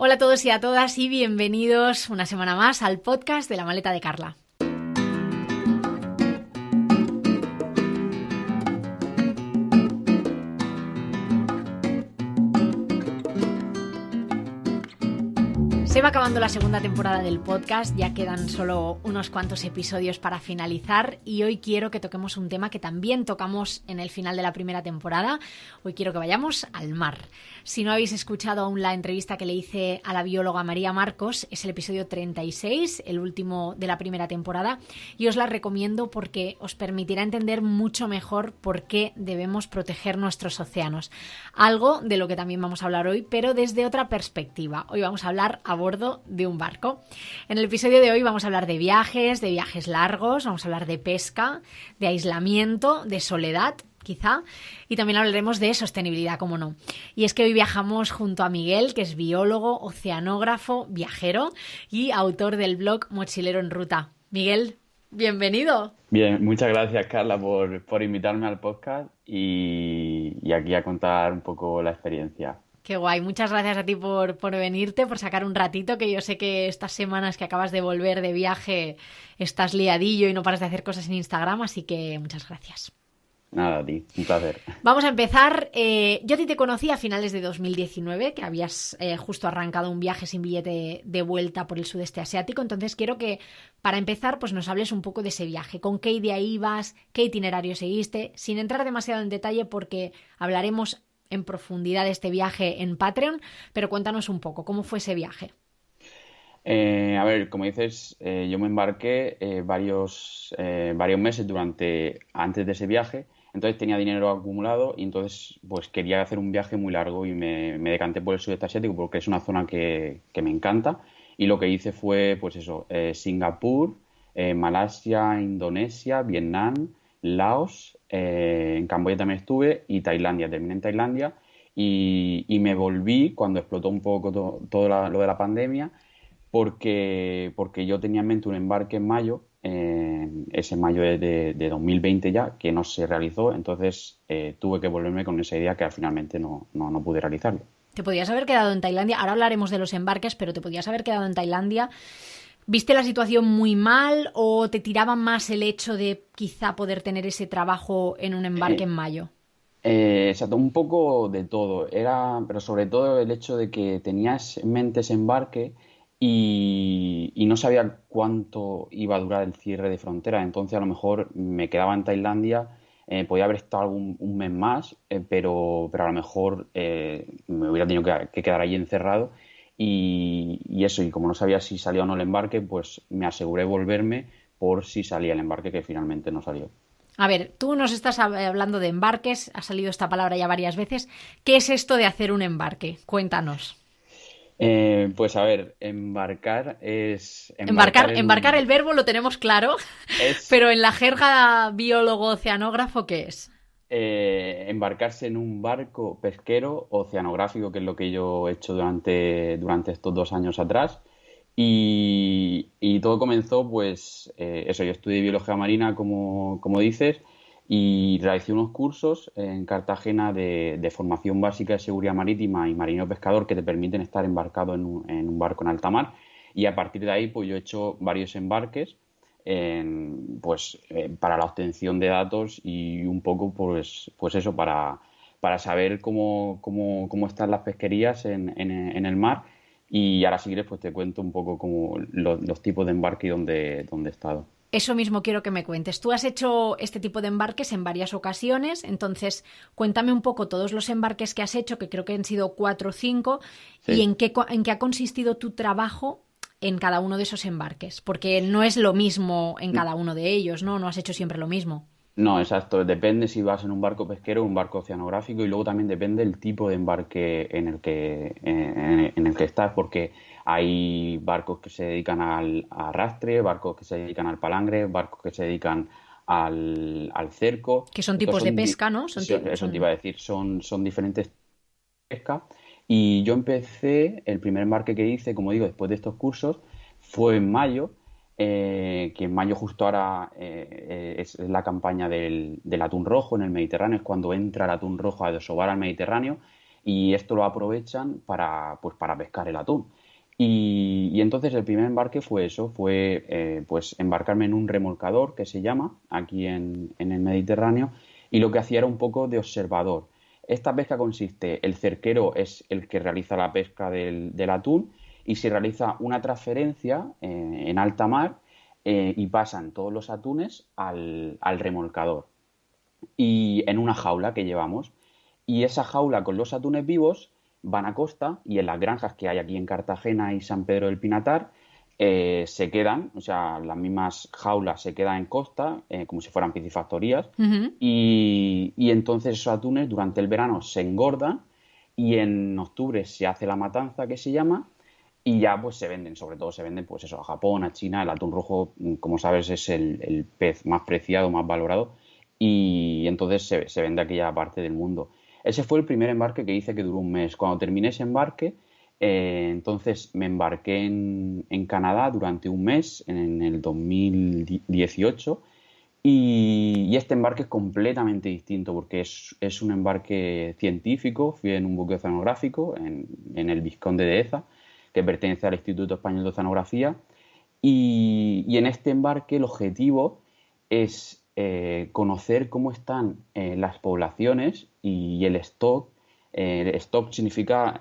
Hola a todos y a todas y bienvenidos una semana más al podcast de La Maleta de Carla. Se va acabando la segunda temporada del podcast, ya quedan solo unos cuantos episodios para finalizar y hoy quiero que toquemos un tema que también tocamos en el final de la primera temporada. Hoy quiero que vayamos al mar. Si no habéis escuchado aún la entrevista que le hice a la bióloga María Marcos, es el episodio 36, el último de la primera temporada, y os la recomiendo porque os permitirá entender mucho mejor por qué debemos proteger nuestros océanos. Algo de lo que también vamos a hablar hoy, pero desde otra perspectiva. Hoy vamos a hablar a bordo de un barco. En el episodio de hoy vamos a hablar de viajes largos, vamos a hablar de pesca, de aislamiento, de soledad, quizá, y también hablaremos de sostenibilidad, como no. Y es que hoy viajamos junto a Miguel, que es biólogo, oceanógrafo, viajero y autor del blog Mochilero en Ruta. Miguel, bienvenido. Bien, muchas gracias Carla por invitarme al podcast y aquí a contar un poco la experiencia. Qué guay, muchas gracias a ti por venirte, por sacar un ratito, que yo sé que estas semanas que acabas de volver de viaje estás liadillo y no paras de hacer cosas en Instagram, así que muchas gracias. Nada, a ti, un placer. Vamos a empezar. Yo a ti te conocí a finales de 2019, que habías justo arrancado un viaje sin billete de vuelta por el sudeste asiático, entonces quiero que para empezar pues nos hables un poco de ese viaje, con qué idea ibas, qué itinerario seguiste, sin entrar demasiado en detalle porque hablaremos en profundidad de este viaje en Patreon, pero cuéntanos un poco, ¿cómo fue ese viaje? A ver, como dices, yo me embarqué varios meses antes de ese viaje, entonces tenía dinero acumulado y entonces pues quería hacer un viaje muy largo y me decanté por el sudeste asiático porque es una zona que me encanta y lo que hice fue pues eso, Singapur, Malasia, Indonesia, Vietnam, Laos, en Camboya también estuve y Tailandia, terminé en Tailandia y me volví cuando explotó un poco lo de la pandemia porque yo tenía en mente un embarque en mayo, ese mayo de 2020 ya, que no se realizó, entonces tuve que volverme con esa idea que finalmente no pude realizarlo. Te podías haber quedado en Tailandia, ahora hablaremos de los embarques, pero te podías haber quedado en Tailandia. ¿Viste la situación muy mal o te tiraba más el hecho de quizá poder tener ese trabajo en un embarque en mayo? Exacto, un poco de todo, pero sobre todo el hecho de que tenías en mente ese embarque y no sabía cuánto iba a durar el cierre de frontera, entonces a lo mejor me quedaba en Tailandia, podía haber estado un mes más, pero a lo mejor me hubiera tenido que quedar ahí encerrado y eso, y como no sabía si salía o no el embarque, pues me aseguré volverme por si salía el embarque, que finalmente no salió. A ver, tú nos estás hablando de embarques, ha salido esta palabra ya varias veces. ¿Qué es esto de hacer un embarque? Cuéntanos. Pues a ver, embarcar Embarcar el verbo lo tenemos claro, es pero en la jerga biólogo-oceanógrafo, ¿qué es? embarcarse en un barco pesquero oceanográfico, que es lo que yo he hecho durante estos 2 años atrás. Y todo comenzó, pues, eso, yo estudié biología marina, como dices, y realicé unos cursos en Cartagena de formación básica de seguridad marítima y marino pescador que te permiten estar embarcado en un barco en alta mar. Y a partir de ahí, pues yo he hecho varios embarques para la obtención de datos y un poco, pues eso, para saber cómo están las pesquerías en el mar. Y ahora si quieres, pues te cuento un poco como los tipos de embarque y dónde he estado. Eso mismo quiero que me cuentes. Tú has hecho este tipo de embarques en varias ocasiones, entonces cuéntame un poco todos los embarques que has hecho, que creo que han sido 4 o 5, y Sí. en qué ha consistido tu trabajo en cada uno de esos embarques, porque no es lo mismo en cada uno de ellos, ¿no? No has hecho siempre lo mismo. No, exacto. Depende si vas en un barco pesquero o un barco oceanográfico y luego también depende el tipo de embarque en el que estás, porque hay barcos que se dedican al arrastre, barcos que se dedican al palangre, barcos que se dedican al cerco. Que son Estos tipos de son, pesca, ¿no? eso te iba a decir, son diferentes pesca. Y yo empecé, el primer embarque que hice, como digo, después de estos cursos, fue en mayo, que en mayo justo ahora es la campaña del atún rojo en el Mediterráneo, es cuando entra el atún rojo a desovar al Mediterráneo. y esto lo aprovechan pues para pescar el atún. Y entonces el primer embarque fue eso, fue pues embarcarme en un remolcador que se llama aquí en el Mediterráneo, y lo que hacía era un poco de observador. Esta pesca consiste, el cerquero es el que realiza la pesca del atún, y se realiza una transferencia en alta mar, y pasan todos los atunes al remolcador y en una jaula que llevamos. Y esa jaula con los atunes vivos van a costa, y en las granjas que hay aquí en Cartagena y San Pedro del Pinatar se quedan, o sea, las mismas jaulas se quedan en costa, como si fueran piscifactorías, Ujú. y entonces esos atunes durante el verano se engordan, y en octubre se hace la matanza, que se llama, y ya pues se venden, sobre todo se venden pues eso, a Japón, a China. El atún rojo, como sabes, es el pez más preciado, más valorado, y entonces se vende a aquella parte del mundo. Ese fue el primer embarque que hice, que duró un mes. Cuando terminé ese embarque, entonces me embarqué en Canadá durante un mes, en el 2018, y este embarque es completamente distinto porque es un embarque científico. Fui en un buque oceanográfico en el Vizconde de Eza, que pertenece al Instituto Español de Oceanografía, y en este embarque el objetivo es conocer cómo están las poblaciones y el stock. El stock significa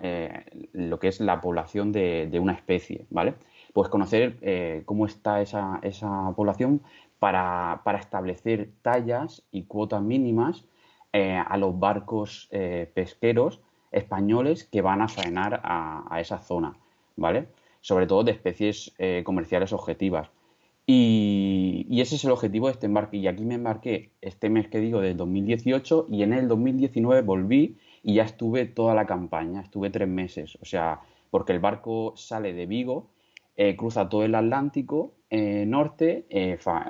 lo que es la población de una especie, ¿vale? Pues conocer cómo está esa población para establecer tallas y cuotas mínimas a los barcos pesqueros españoles que van a faenar a esa zona, ¿vale? Sobre todo de especies comerciales objetivas. Y ese es el objetivo de este embarque. Y aquí me embarqué este mes que digo del 2018, y en el 2019 volví y ya estuve toda la campaña, estuve 3 meses. O sea, porque el barco sale de Vigo, cruza todo el Atlántico norte,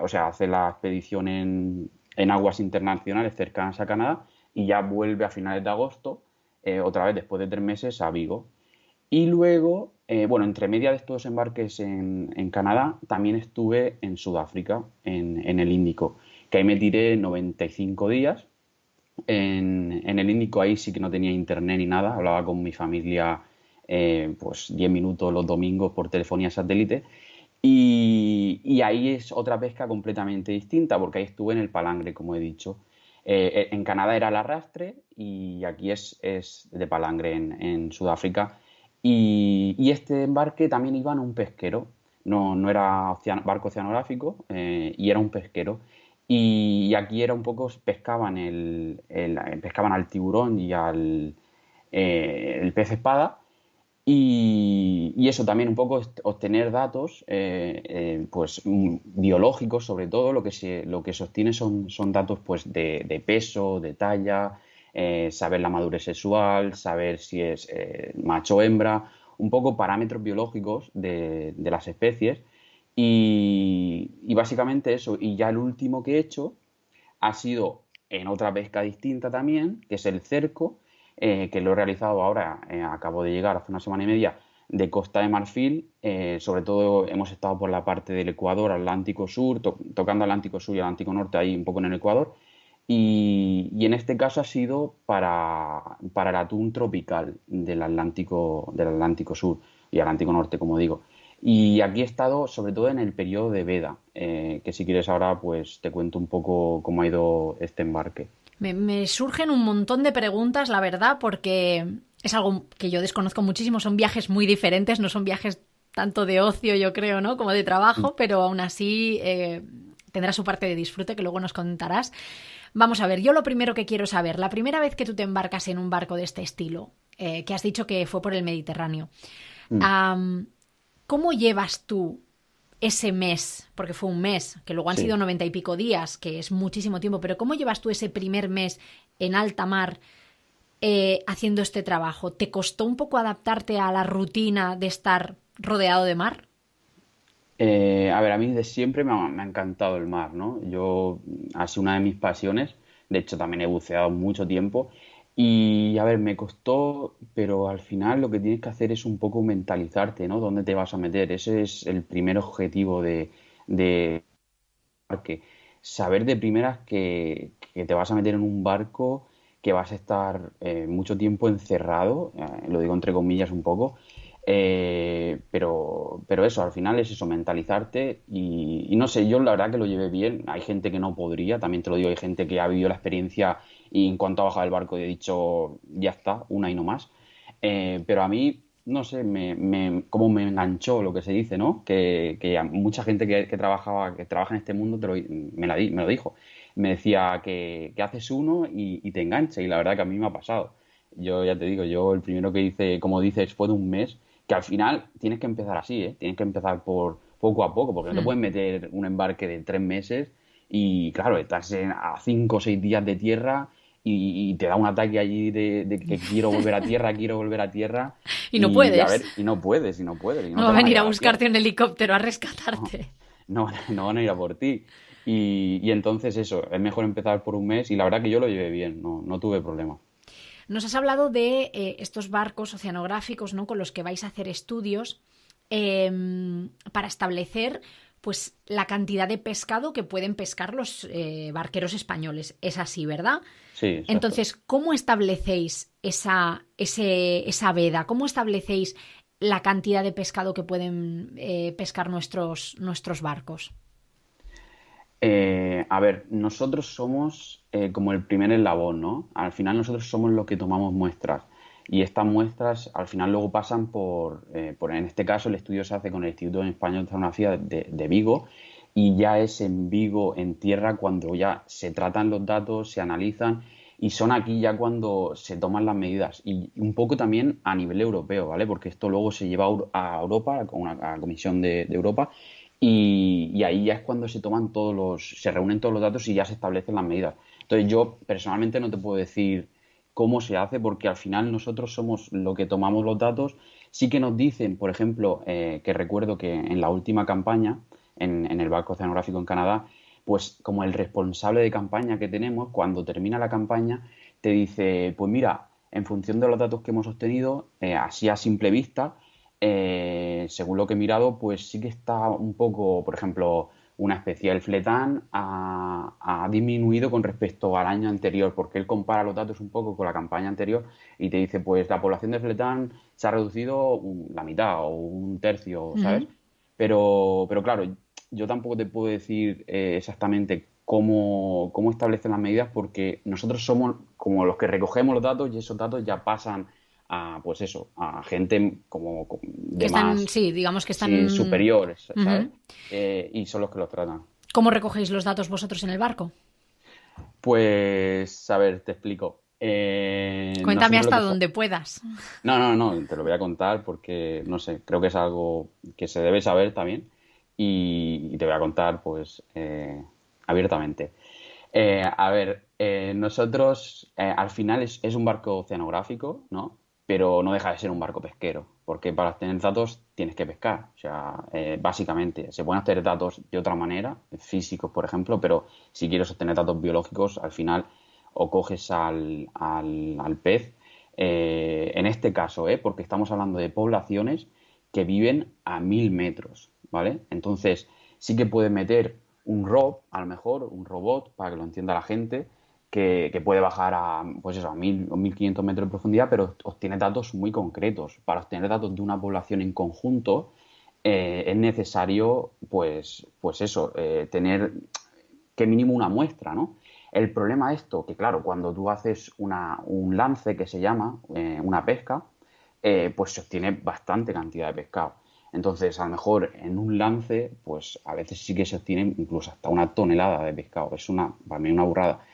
o sea, hace la expedición en aguas internacionales cercanas a Canadá, y ya vuelve a finales de agosto, otra vez después de 3 meses, a Vigo. Y luego, bueno, entre media de estos embarques en Canadá, también estuve en Sudáfrica, en el Índico, que ahí me tiré 95 días. En el Índico ahí sí que no tenía internet ni nada, hablaba con mi familia pues 10 minutos los domingos por telefonía satélite, y ahí es otra pesca completamente distinta, porque ahí estuve en el palangre, como he dicho. En Canadá era el arrastre, y aquí es de palangre en Sudáfrica. Y este embarque también iba en un pesquero, no era barco oceanográfico, y era un pesquero. Y aquí era un poco, pescaban al tiburón y el pez espada, y eso también un poco obtener datos pues biológicos. Sobre todo lo que se obtiene son datos pues de peso, de talla, saber la madurez sexual, saber si es macho o hembra, un poco parámetros biológicos de las especies, y básicamente eso. Y ya el último que he hecho ha sido en otra pesca distinta también, que es el cerco, que lo he realizado ahora, acabo de llegar hace una semana y media, de Costa de Marfil. Sobre todo hemos estado por la parte del Ecuador, Atlántico Sur, tocando Atlántico Sur y Atlántico Norte, ahí un poco en el Ecuador. Y en este caso ha sido para el atún tropical del Atlántico Sur y Atlántico Norte, como digo. Y aquí he estado sobre todo en el periodo de veda, que si quieres ahora pues te cuento un poco cómo ha ido este embarque. Me surgen un montón de preguntas, la verdad, porque es algo que yo desconozco muchísimo. Son viajes muy diferentes, no son viajes tanto de ocio, yo creo, ¿no? Como de trabajo, pero aún así tendrá su parte de disfrute que luego nos contarás. Vamos a ver, yo lo primero que quiero saber, la primera vez que tú te embarcas en un barco de este estilo, que has dicho que fue por el Mediterráneo, ¿cómo llevas tú ese mes? Porque fue un mes, que luego han sido Sí. 90 y pico días, que es muchísimo tiempo, pero ¿cómo llevas tú ese primer mes en alta mar haciendo este trabajo? ¿Te costó un poco adaptarte a la rutina de estar rodeado de mar? A ver, a mí de siempre me ha encantado el mar, ¿no? Ha sido una de mis pasiones. De hecho, también he buceado mucho tiempo. Y, a ver, me costó, pero al final lo que tienes que hacer es un poco mentalizarte, ¿no? ¿Dónde te vas a meter? Ese es el primer objetivo de que saber de primeras que te vas a meter en un barco que vas a estar mucho tiempo encerrado, lo digo entre comillas un poco, pero eso, al final es eso, mentalizarte y no sé, yo la verdad que lo llevé bien. Hay gente que no podría, también te lo digo, hay gente que ha vivido la experiencia y en cuanto ha bajado el barco he dicho, ya está, una y no más. Pero a mí, no sé, como me enganchó lo que se dice, ¿no? Que a mucha gente que trabaja en este mundo me lo dijo. Me decía que haces uno y te engancha y la verdad que a mí me ha pasado. Yo ya te digo, yo el primero que hice, como dices, fue de un mes, que al final tienes que empezar así, ¿eh? Tienes que empezar por poco a poco, porque no te puedes meter un embarque de 3 meses y, claro, estás a 5 o 6 días de tierra y te da un ataque allí de que quiero volver a tierra Y no y, a ver, puedes. y no puedes, y no puedes. Y no No va te a van a venir a llevar a tierra. buscarte un helicóptero a No, rescatarte. no, no van a ir a por ti. Y entonces eso, es mejor empezar por un mes y la verdad que yo lo llevé bien, no tuve problema. Nos has hablado de estos barcos oceanográficos, ¿no? Con los que vais a hacer estudios para establecer pues la cantidad de pescado que pueden pescar los barqueros españoles. Es así, ¿verdad? Sí, exacto. Entonces, ¿cómo establecéis esa veda? ¿Cómo establecéis la cantidad de pescado que pueden pescar nuestros barcos? A ver, nosotros somos como el primer eslabón, ¿no? Al final nosotros somos los que tomamos muestras y estas muestras al final luego pasan en este caso el estudio se hace con el Instituto Español de Oceanografía de Vigo y ya es en Vigo, en tierra, cuando ya se tratan los datos, se analizan y son aquí ya cuando se toman las medidas y un poco también a nivel europeo, ¿vale? Porque esto luego se lleva a Europa, a la Comisión de Europa y ahí ya es cuando se reúnen todos los datos y ya se establecen las medidas. Entonces yo personalmente no te puedo decir cómo se hace porque al final nosotros somos lo que tomamos los datos. Sí que nos dicen, por ejemplo, que recuerdo que en la última campaña, en el barco oceanográfico en Canadá, pues como el responsable de campaña que tenemos, cuando termina la campaña, te dice, pues mira, en función de los datos que hemos obtenido, así a simple vista, según lo que he mirado, pues sí que está un poco, por ejemplo, una especie, el fletán ha disminuido con respecto al año anterior, porque él compara los datos un poco con la campaña anterior y te dice, pues la población de fletán se ha reducido la mitad o un tercio, ¿sabes? Ujú. Pero claro, yo tampoco te puedo decir exactamente cómo establecen las medidas porque nosotros somos como los que recogemos los datos y esos datos ya pasan a, pues eso, a gente como Que de están, más, sí, digamos que sí, están... superiores, ¿sabes? Ujú. Y son los que los tratan. ¿Cómo recogéis los datos vosotros en el barco? Pues, a ver, te explico. Cuéntame Nosotros lo hasta que donde puedas. no, te lo voy a contar porque, no sé, creo que es algo que se debe saber también y te voy a contar, pues, abiertamente. A ver, nosotros al final es un barco oceanográfico, ¿no? Pero no deja de ser un barco pesquero, porque para obtener datos tienes que pescar. O sea, básicamente, se pueden obtener datos de otra manera, físicos, por ejemplo, pero si quieres obtener datos biológicos, al final o coges al pez. En este caso, porque estamos hablando de poblaciones que viven a 1000 metros, ¿vale? Entonces, sí que puedes meter un ROV, a lo mejor, un robot, para que lo entienda la gente, que puede bajar a, pues eso, a 1000 o 1500 metros de profundidad, pero obtiene datos muy concretos. Para obtener datos de una población en conjunto, es necesario, pues eso, tener que mínimo una muestra, ¿no? El problema de esto, que claro, cuando tú haces un lance que se llama, una pesca, pues se obtiene bastante cantidad de pescado. Entonces, a lo mejor en un lance, pues a veces sí que se obtiene incluso hasta una tonelada de pescado. Es para mí una burrada.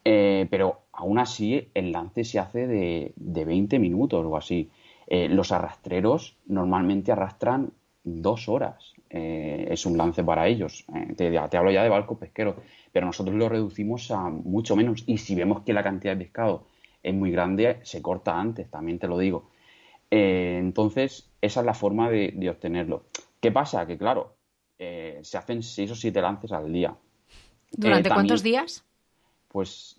Pero aún así, el lance se hace de 20 minutos o así. Los arrastreros normalmente arrastran 2 horas. Es un lance para ellos. Te hablo ya de barcos pesqueros, pero nosotros lo reducimos a mucho menos. Y si vemos que la cantidad de pescado es muy grande, se corta antes, también te lo digo. Entonces, esa es la forma de obtenerlo. ¿Qué pasa? Que claro, se hacen 6 o 7 lances al día. ¿Durante cuántos También, días? pues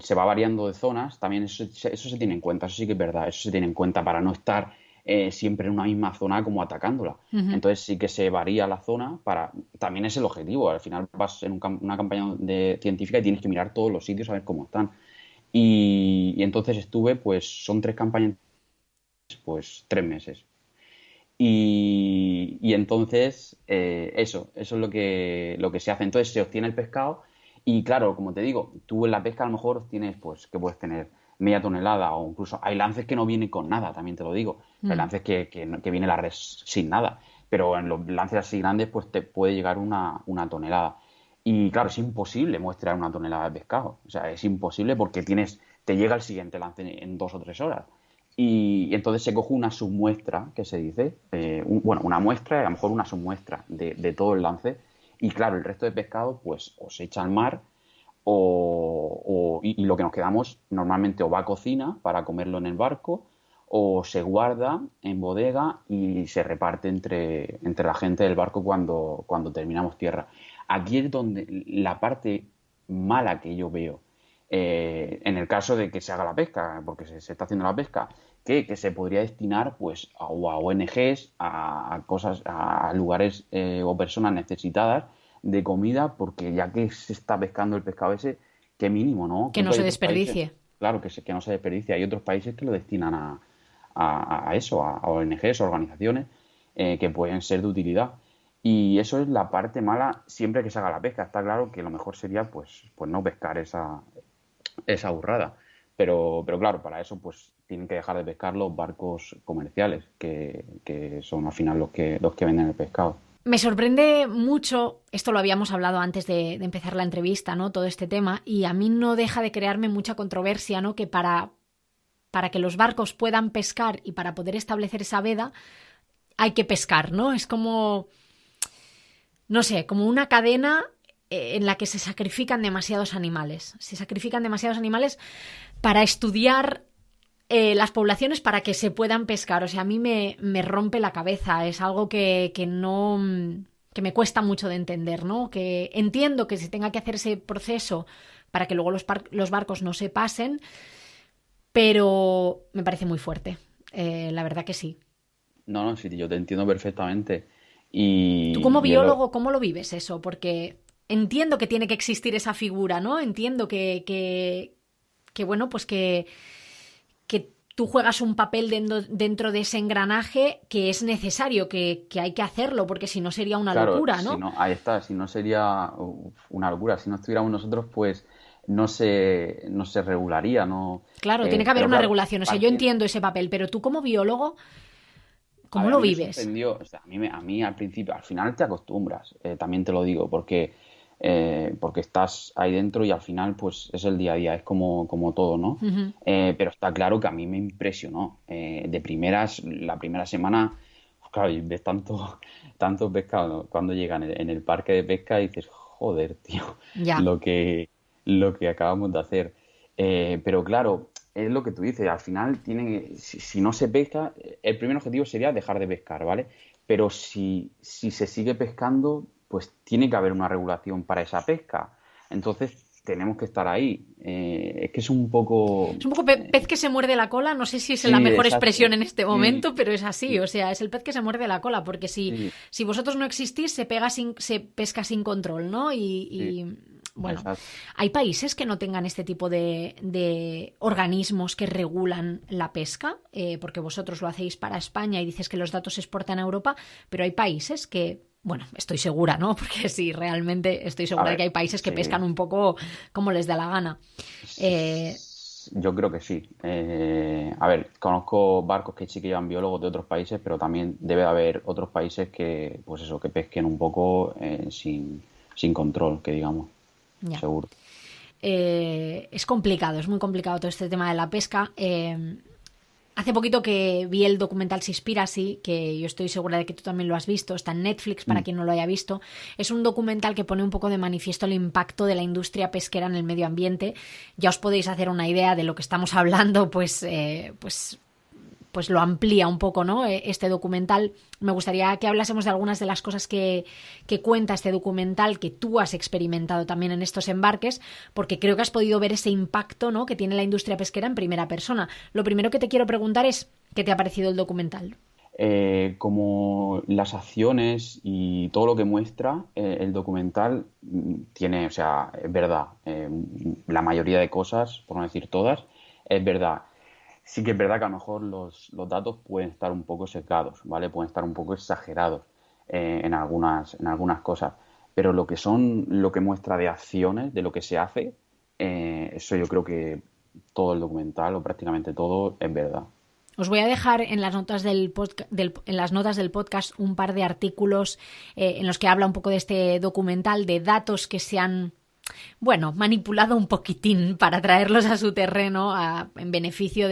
se va variando de zonas, también eso se tiene en cuenta, eso sí que es verdad, eso se tiene en cuenta para no estar siempre en una misma zona como atacándola. Ujú. Entonces sí que se varía la zona también es el objetivo, al final vas en una campaña científica y tienes que mirar todos los sitios a ver cómo están. y entonces estuve, pues son 3 campañas, pues 3 meses. Y entonces, eso es lo que se hace. Entonces se obtiene el pescado y claro, como te digo, tú en la pesca a lo mejor tienes, pues, que puedes tener media tonelada o incluso hay lances que no vienen con nada, también te lo digo. Hay lances que viene la red sin nada, pero en los lances así grandes pues te puede llegar una tonelada. Y claro, es imposible muestrear una tonelada de pescado. O sea, es imposible porque te llega el siguiente lance en 2 o 3 horas. Y entonces se coge una submuestra, que se dice, una muestra y a lo mejor una submuestra de todo el lance. Y claro, el resto de pescado, pues, o se echa al mar y lo que nos quedamos normalmente o va a cocina para comerlo en el barco o se guarda en bodega y se reparte entre la gente del barco cuando terminamos tierra. Aquí es donde la parte mala que yo veo, en el caso de que se haga la pesca, porque se está haciendo la pesca, que se podría destinar pues a ONGs, a cosas, a lugares o personas necesitadas de comida, porque ya que se está pescando el pescado ese, qué mínimo, ¿no? Que no se desperdicie. Claro, que no se desperdicie. Hay otros países que lo destinan a eso, a ONGs, organizaciones que pueden ser de utilidad. Y eso es la parte mala siempre que se haga la pesca. Está claro que lo mejor sería pues no pescar esa burrada. Pero claro, para eso pues tienen que dejar de pescar los barcos comerciales, que son al final los que venden el pescado. Me sorprende mucho, esto lo habíamos hablado antes de empezar la entrevista, ¿no? Todo este tema, y a mí no deja de crearme mucha controversia, ¿no? Que para que los barcos puedan pescar y para poder establecer esa veda hay que pescar, ¿no? Es como, no sé, como una cadena en la que se sacrifican demasiados animales. Se sacrifican demasiados animales para estudiar las poblaciones para que se puedan pescar. O sea, a mí me rompe la cabeza. Es algo que me cuesta mucho de entender, ¿no? Que entiendo que se tenga que hacer ese proceso para que luego los barcos no se pasen, pero me parece muy fuerte. La verdad que sí. No, sí, yo te entiendo perfectamente. Y tú como biólogo, ¿cómo lo vives eso? Porque entiendo que tiene que existir esa figura, ¿no? Entiendo que bueno, pues que tú juegas un papel dentro de ese engranaje que es necesario, que hay que hacerlo, porque si no sería una locura, ¿no? Si no, ahí está, si no sería una locura, si no estuviéramos nosotros, pues no se regularía, ¿no? Claro, tiene que haber una regulación, o sea, yo entiendo ese papel, pero tú como biólogo, ¿cómo lo vives? O sea, a mí al principio, al final te acostumbras, también te lo digo, porque estás ahí dentro y al final pues es el día a día, es como todo, ¿no? Uh-huh. Pero está claro que a mí me impresionó. De primeras, la primera semana, pues, claro, y ves tanto pescado, ¿no? Cuando llegan en el parque de pesca y dices, joder, tío, Ya. lo que acabamos de hacer. Pero claro, es lo que tú dices, al final si no se pesca, el primer objetivo sería dejar de pescar, ¿vale? Pero si se sigue pescando, pues tiene que haber una regulación para esa pesca. Entonces tenemos que estar ahí. Es que es un poco... Es un poco pez que se muerde la cola, no sé si es Sí, la mejor exacto. expresión en este momento, Sí. pero es así, o sea, es el pez que se muerde la cola, porque Sí. si vosotros no existís, se pesca sin control, ¿no? Y bueno, Exacto. ¿hay países que no tengan este tipo de organismos que regulan la pesca? Porque vosotros lo hacéis para España y dices que los datos se exportan a Europa, pero hay países que... Bueno, estoy segura, ¿no? Porque sí, realmente estoy segura de que hay países que pescan un poco como les da la gana. Yo creo que sí. A ver, conozco barcos que sí que llevan biólogos de otros países, pero también debe de haber otros países que, pues eso, que pesquen un poco sin control, que digamos. Ya. Seguro. Es complicado, es muy complicado todo este tema de la pesca. Hace poquito que vi el documental Seaspiracy, que yo estoy segura de que tú también lo has visto, está en Netflix para quien no lo haya visto. Es un documental que pone un poco de manifiesto el impacto de la industria pesquera en el medio ambiente. Ya os podéis hacer una idea de lo que estamos hablando, pues lo amplía un poco, ¿no? Este documental. Me gustaría que hablásemos de algunas de las cosas que cuenta este documental, que tú has experimentado también en estos embarques, porque creo que has podido ver ese impacto, ¿no?, que tiene la industria pesquera en primera persona. Lo primero que te quiero preguntar es, ¿qué te ha parecido el documental? como las acciones y todo lo que muestra el documental tiene, o sea, es verdad. La mayoría de cosas, por no decir todas, es verdad. Sí que es verdad que a lo mejor los datos pueden estar un poco sesgados, ¿vale? Pueden estar un poco exagerados en algunas cosas. Pero lo que muestra de acciones, de lo que se hace, eso yo creo que todo el documental, o prácticamente todo, es verdad. Os voy a dejar en las notas en las notas del podcast un par de artículos en los que habla un poco de este documental, de datos que se han, bueno, manipulado un poquitín para traerlos a su terreno en beneficio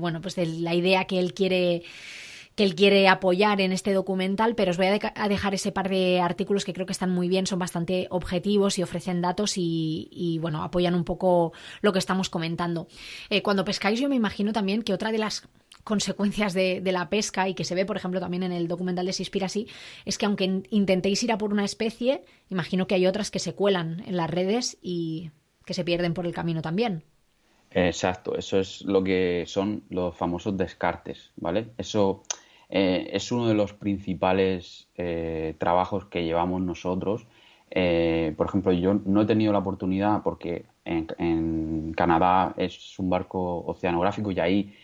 bueno, pues de la idea que él quiere apoyar en este documental, pero os voy a dejar ese par de artículos que creo que están muy bien, son bastante objetivos y ofrecen datos y bueno, apoyan un poco lo que estamos comentando. Cuando pescáis, yo me imagino también que otra de las consecuencias de la pesca, y que se ve, por ejemplo, también en el documental de Seaspiracy, es que aunque intentéis ir a por una especie, imagino que hay otras que se cuelan en las redes y que se pierden por el camino también. Exacto, eso es lo que son los famosos descartes, ¿vale? Eso es uno de los principales trabajos que llevamos nosotros. Por ejemplo, yo no he tenido la oportunidad porque en Canadá es un barco oceanográfico y ahí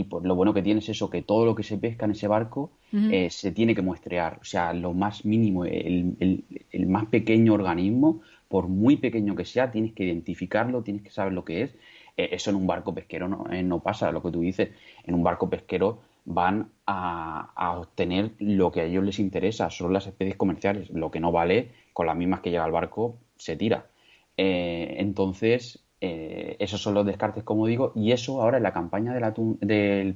pues, lo bueno que tiene es eso, que todo lo que se pesca en ese barco se tiene que muestrear. O sea, lo más mínimo, el más pequeño organismo, por muy pequeño que sea, tienes que identificarlo, tienes que saber lo que es. Eso en un barco pesquero no pasa, lo que tú dices. En un barco pesquero van a obtener lo que a ellos les interesa, son las especies comerciales. Lo que no vale, con las mismas que llega al barco, se tira. Entonces, esos son los descartes, como digo, y eso ahora en la campaña del atún, de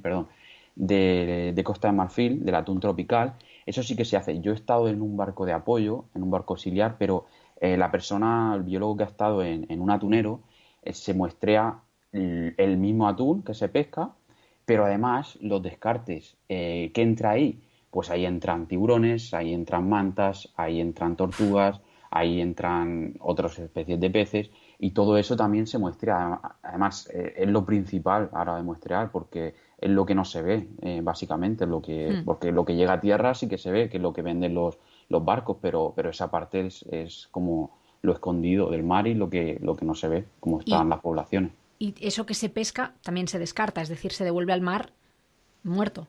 Costa de Marfil, del atún tropical, eso sí que se hace. Yo he estado en un barco de apoyo, en un barco auxiliar, pero el biólogo que ha estado en un atunero, se muestrea el mismo atún que se pesca, pero además los descartes que entra ahí, pues ahí entran tiburones, ahí entran mantas, ahí entran tortugas, ahí entran otras especies de peces y todo eso también se muestra. Además, es lo principal ahora de muestrear porque es lo que no se ve, básicamente, porque lo que llega a tierra sí que se ve, que es lo que venden los barcos, pero esa parte es como lo escondido del mar y lo que no se ve, cómo están las poblaciones. Y eso que se pesca también se descarta, es decir, se devuelve al mar muerto.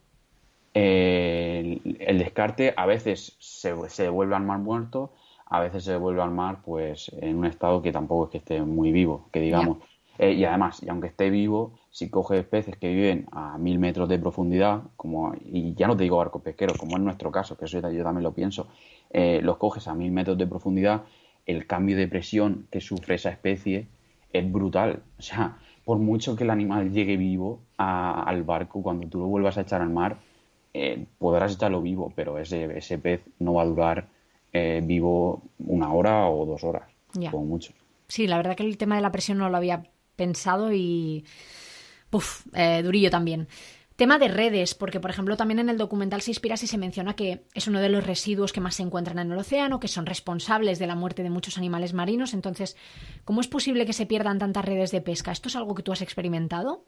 El descarte a veces se devuelve al mar muerto, a veces se devuelve al mar pues en un estado que tampoco es que esté muy vivo, que digamos. Y además, y aunque esté vivo, si coges peces que viven a 1000 metros de profundidad, y ya no te digo barcos pesqueros, como es nuestro caso, que eso yo también lo pienso, los coges a 1000 metros de profundidad, el cambio de presión que sufre esa especie es brutal. O sea, por mucho que el animal llegue vivo al barco, cuando tú lo vuelvas a echar al mar, podrás echarlo vivo, pero ese pez no va a durar vivo 1 hora o 2 horas, como mucho. Sí, la verdad que el tema de la presión no lo había pensado y durillo también. Tema de redes, porque por ejemplo también en el documental Seaspiracy se menciona que es uno de los residuos que más se encuentran en el océano, que son responsables de la muerte de muchos animales marinos. Entonces, ¿cómo es posible que se pierdan tantas redes de pesca? ¿Esto es algo que tú has experimentado?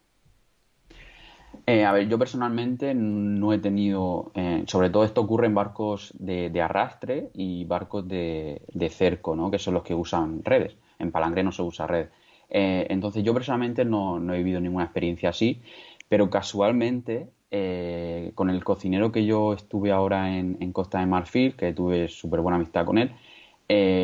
A ver, yo personalmente no he tenido, sobre todo esto ocurre en barcos de arrastre y barcos de cerco, ¿no? Que son los que usan redes. En palangre no se usa red. Entonces yo personalmente no he vivido ninguna experiencia así, pero casualmente con el cocinero que yo estuve ahora en Costa de Marfil, que tuve súper buena amistad con él,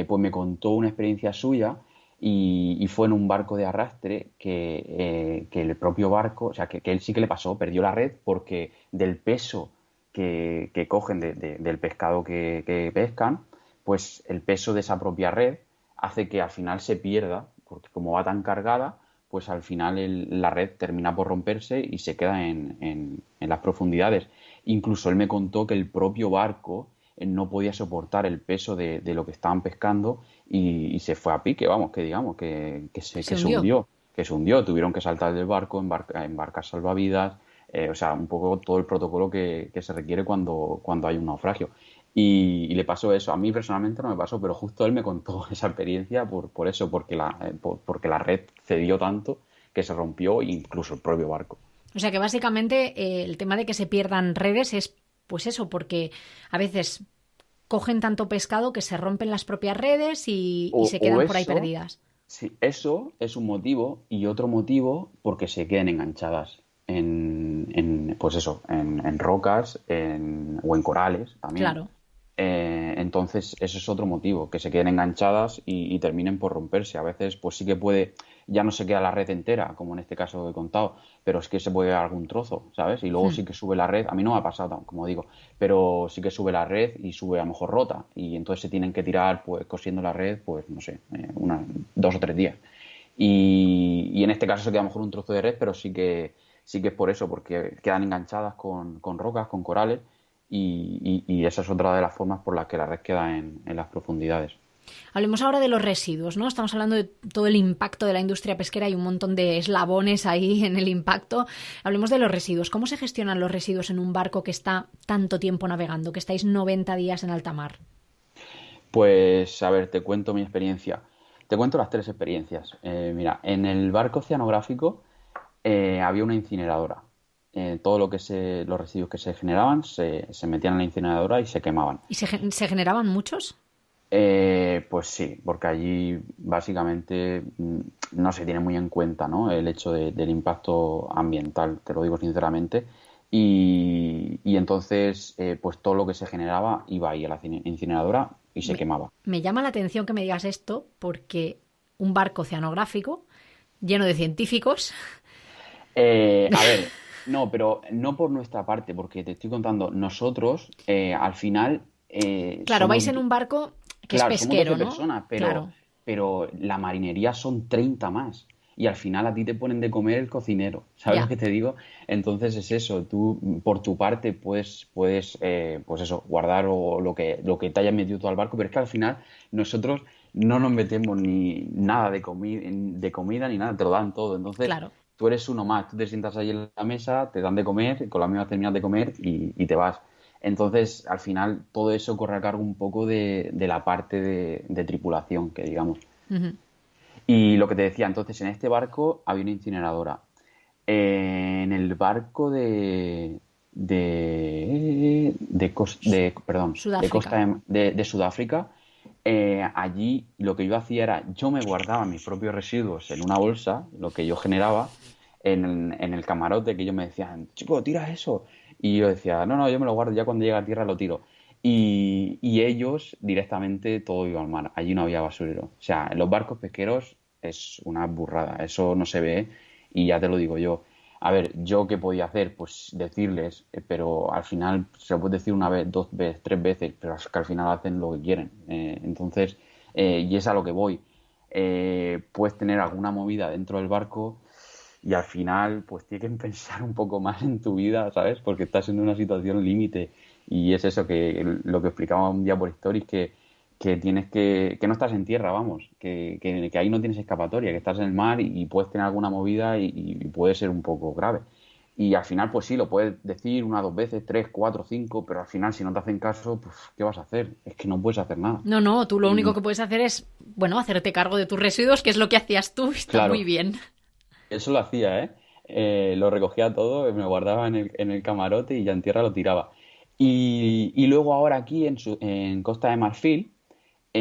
pues me contó una experiencia suya. Y fue en un barco de arrastre que el propio barco, o sea, que él sí que le pasó, perdió la red porque del peso que cogen del pescado que pescan, pues el peso de esa propia red hace que al final se pierda, porque como va tan cargada, pues al final la red termina por romperse y se queda en las profundidades. Incluso él me contó que el propio barco no podía soportar el peso de lo que estaban pescando y se fue a pique, vamos, que digamos, que se hundió, tuvieron que saltar del barco, embarcar salvavidas, o sea, un poco todo el protocolo que se requiere cuando hay un naufragio. Y le pasó eso. A mí personalmente no me pasó, pero justo él me contó esa experiencia por eso, porque la red cedió tanto que se rompió incluso el propio barco. O sea que básicamente el tema de que se pierdan redes es pues eso, porque a veces cogen tanto pescado que se rompen las propias redes y se quedan por ahí perdidas. Sí, eso es un motivo y otro motivo porque se queden enganchadas pues eso, en rocas o en corales también. Claro. Entonces, eso es otro motivo, que se queden enganchadas y terminen por romperse. A veces, pues sí que puede, ya no se queda la red entera, como en este caso que he contado, pero es que se puede algún trozo, ¿sabes? Y luego sí que sube la red, a mí no me ha pasado, como digo, pero sí que sube la red y sube a lo mejor rota, y entonces se tienen que tirar, pues cosiendo la red, pues no sé, 2 o 3 días. Y en este caso se queda a lo mejor un trozo de red, pero sí que es por eso, porque quedan enganchadas con rocas, con corales, y esa es otra de las formas por las que la red queda en las profundidades. Hablemos ahora de los residuos, ¿no? Estamos hablando de todo el impacto de la industria pesquera y un montón de eslabones ahí en el impacto. Hablemos de los residuos. ¿Cómo se gestionan los residuos en un barco que está tanto tiempo navegando, que estáis 90 días en alta mar? Pues, a ver, te cuento mi experiencia. Te cuento las 3 experiencias. Mira, en el barco oceanográfico había una incineradora. Todo lo que los residuos que se generaban se metían en la incineradora y se quemaban. ¿Y se generaban muchos? Pues sí, porque allí básicamente no se tiene muy en cuenta, ¿no? El hecho del impacto ambiental, te lo digo sinceramente. Y entonces, pues todo lo que se generaba iba ahí a la incineradora y se quemaba. Me llama la atención que me digas esto porque un barco oceanográfico lleno de científicos. A ver, no, pero no por nuestra parte, porque te estoy contando, nosotros al final Claro, vais en un barco que claro, es pesquero, somos 12 ¿no? personas, Claro. pero la marinería son 30 más. Y al final a ti te ponen de comer el cocinero, ¿sabes lo Ya. que te digo? Entonces es eso, tú por tu parte puedes pues eso, guardar lo que te hayas metido tú al barco, pero es que al final nosotros no nos metemos ni nada de comida ni nada, te lo dan todo. Entonces Claro. tú eres uno más, tú te sientas ahí en la mesa, te dan de comer, con la misma terminas de comer y te vas. Entonces, al final, todo eso corre a cargo un poco de la parte de tripulación, que digamos. Ujú. Y lo que te decía, entonces, en este barco había una incineradora. En el barco de Sudáfrica. costa de Sudáfrica, allí lo que yo hacía era, yo me guardaba mis propios residuos en una bolsa, lo que yo generaba, en el camarote, que ellos me decían, chico, tira eso. Y yo decía, no, yo me lo guardo, ya cuando llega a tierra lo tiro. Y ellos directamente todo iba al mar, allí no había basurero. O sea, en los barcos pesqueros es una burrada, eso no se ve y ya te lo digo yo. A ver, ¿yo qué podía hacer? Pues decirles, pero al final se lo puede decir una vez, 2 veces, 3 veces, pero es que al final hacen lo que quieren. Entonces, y es a lo que voy. Puedes tener alguna movida dentro del barco y al final pues tienes que pensar un poco más en tu vida, ¿sabes? Porque estás en una situación límite y es eso que lo que explicaba un día por Stories, que tienes que no estás en tierra, vamos, que ahí no tienes escapatoria, que estás en el mar y puedes tener alguna movida y puede ser un poco grave. Y al final, pues sí, lo puedes decir 1, 2 veces, 3, 4, 5, pero al final, si no te hacen caso, pues ¿qué vas a hacer? Es que no puedes hacer nada. No, tú lo único Y que puedes hacer es, bueno, hacerte cargo de tus residuos, que es lo que hacías tú, está muy claro, bien. eso lo hacía, ¿eh? Lo recogía todo, me lo guardaba en el camarote y ya en tierra lo tiraba. Y luego ahora aquí en Costa de Marfil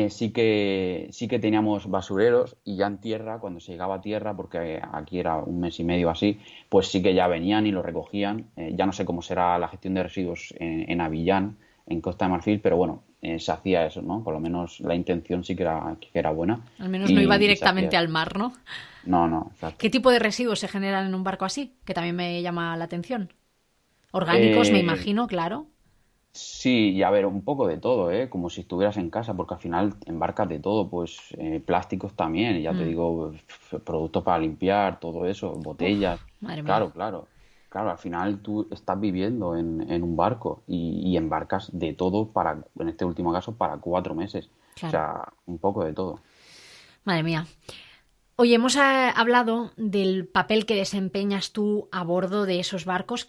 sí que teníamos basureros y ya en tierra, cuando se llegaba a tierra, porque aquí era 1 mes y medio así, pues sí que ya venían y lo recogían. Ya no sé cómo será la gestión de residuos en Avillán, en Costa de Marfil, pero bueno, se hacía eso, ¿no? Por lo menos la intención sí que era buena Al menos no iba y se hacía directamente eso. al mar, ¿no? No, exacto. ¿Qué tipo de residuos se generan en un barco así? Que también me llama la atención. Orgánicos, me Eh, imagino, claro. Sí, y a ver, un poco de todo, ¿eh? Como si estuvieras en casa, porque al final embarcas de todo, pues plásticos también, ya te Mm. digo, productos para limpiar, todo eso, Uf, botellas. madre mía. Claro, al final tú estás viviendo en un barco y embarcas de todo en este último caso, para 4 meses. O Claro, sea, un poco de todo. madre mía. Oye, hemos hablado del papel que desempeñas tú a bordo de esos barcos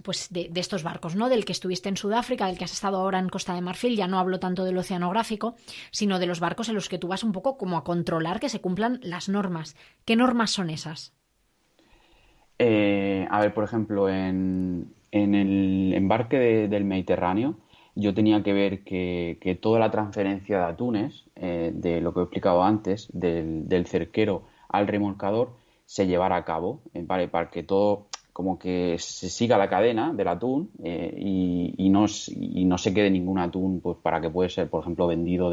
pues de estos barcos, ¿no? Del que estuviste en Sudáfrica, del que has estado ahora en Costa de Marfil, ya no hablo tanto del oceanográfico, sino de los barcos en los que tú vas un poco como a controlar que se cumplan las normas. ¿Qué normas son esas? A ver, por ejemplo, en en el embarque del Mediterráneo yo tenía que ver que toda la transferencia de atunes, de lo que he explicado antes, del cerquero al remolcador, se llevara a cabo, ¿vale? Para que todo como que se siga la cadena del atún y no se quede ningún atún pues para que puede ser, por ejemplo, vendido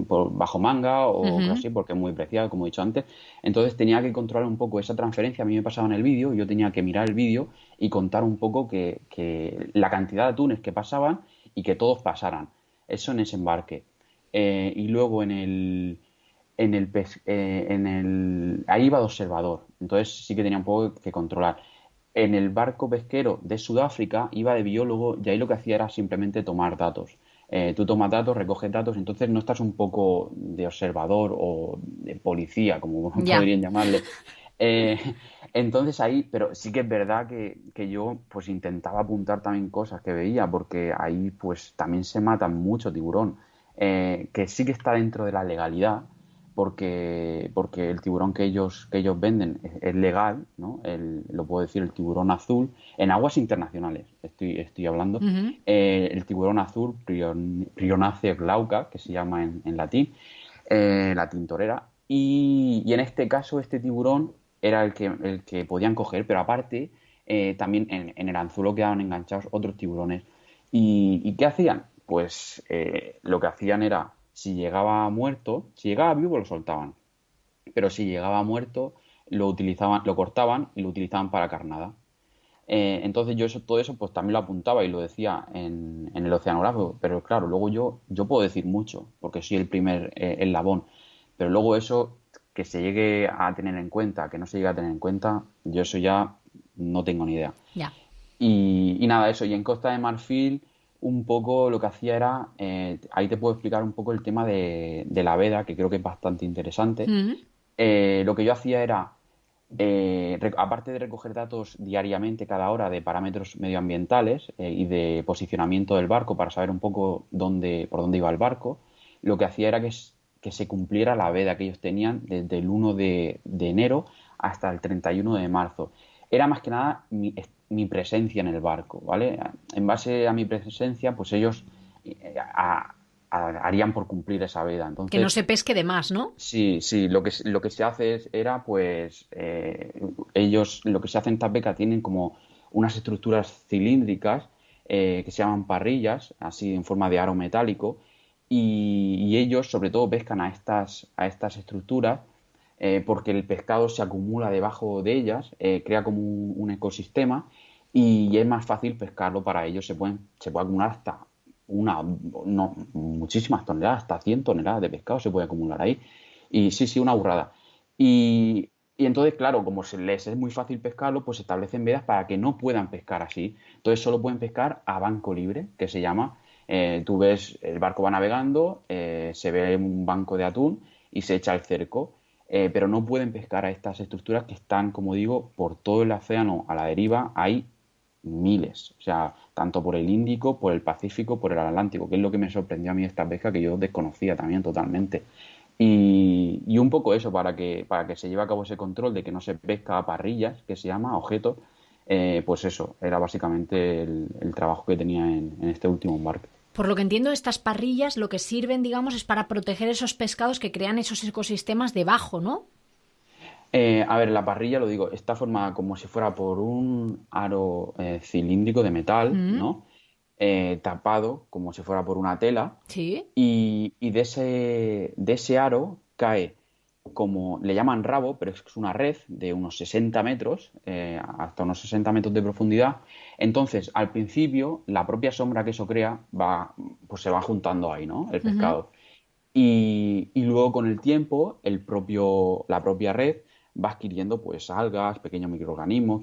por bajo manga o cosas Ujú. así, porque es muy preciado, como he dicho antes. Entonces tenía que controlar un poco esa transferencia. A mí me pasaba en el vídeo, yo tenía que mirar el vídeo y contar un poco que la cantidad de atunes que pasaban y que todos pasaran. Eso en ese embarque. Y luego ahí iba de observador, entonces sí que tenía un poco que controlar. En el barco pesquero de Sudáfrica iba de biólogo y ahí lo que hacía era simplemente tomar datos. Tú tomas datos, recoges datos, entonces no estás un poco de observador o de policía, como Ya. podrían llamarle. Eh, entonces ahí, pero sí que es verdad que yo pues intentaba apuntar también cosas que veía, porque ahí pues también se matan mucho tiburón, que sí que está dentro de la legalidad, porque el tiburón que ellos venden es legal, ¿no? Lo puedo decir, el tiburón azul, en aguas internacionales estoy hablando, Ujú. el tiburón azul, Prionacea glauca, que se llama en latín, la tintorera, y en este caso este tiburón era el que podían coger, pero aparte también en el anzuelo quedaban enganchados otros tiburones. ¿Y qué hacían? Pues lo que hacían era, si llegaba vivo lo soltaban, pero si llegaba muerto lo cortaban y lo utilizaban para carnada. Entonces todo eso pues también lo apuntaba y lo decía en el oceanógrafo, pero claro, luego yo puedo decir mucho, porque soy el primer eslabón, pero luego eso que se llegue a tener en cuenta, que no se llegue a tener en cuenta, yo eso ya no tengo ni idea. Ya. Y nada, eso, y en Costa de Marfil un poco lo que hacía era, ahí te puedo explicar un poco el tema de la veda, que creo que es bastante interesante. Ujú. Lo que yo hacía era aparte de recoger datos diariamente cada hora de parámetros medioambientales y de posicionamiento del barco para saber un poco por dónde iba el barco, lo que hacía era que se cumpliera la veda que ellos tenían desde el 1 de enero hasta el 31 de marzo. Era más que nada mi presencia en el barco, ¿vale? En base a mi presencia, pues ellos harían por cumplir esa veda. Que no Entonces, se pesque de más, ¿no? sí, sí, lo que se hace era, pues, ellos, lo que se hace en Tapeca tienen como unas estructuras cilíndricas que se llaman parrillas, así en forma de aro metálico, y ellos sobre todo pescan a estas estructuras porque el pescado se acumula debajo de ellas, crea como un ecosistema y es más fácil pescarlo para ellos. Se puede acumular hasta no, muchísimas toneladas, hasta 100 toneladas de pescado se puede acumular ahí. Y sí, sí, una burrada. Y entonces, claro, como les es muy fácil pescarlo, pues se establecen vedas para que no puedan pescar así. Entonces solo pueden pescar a banco libre, que se llama. Tú ves, el barco va navegando, se ve un banco de atún y se echa el cerco. Pero no pueden pescar a estas estructuras que están, como digo, por todo el océano a la deriva. Hay miles, o sea, tanto por el Índico, por el Pacífico, por el Atlántico, que es lo que me sorprendió a mí de esta pesca que yo desconocía también totalmente. Y un poco eso, para que se lleve a cabo ese control de que no se pesca a parrillas, que se llama, objetos, pues eso, era básicamente el trabajo que tenía en este último embarque. Por lo que entiendo, estas parrillas lo que sirven, digamos, es para proteger esos pescados que crean esos ecosistemas debajo, ¿no? A ver, la parrilla, lo digo, está formada como si fuera por un aro cilíndrico de metal, Mm. ¿no? Tapado como si fuera por una tela Sí. y de ese aro cae como le llaman rabo, pero es una red de unos 60 metros, hasta unos 60 metros de profundidad. Entonces, al principio, la propia sombra que eso crea pues se va juntando ahí, ¿no? El Ujú. pescado. Y luego con el tiempo, la propia red va adquiriendo pues algas, pequeños microorganismos,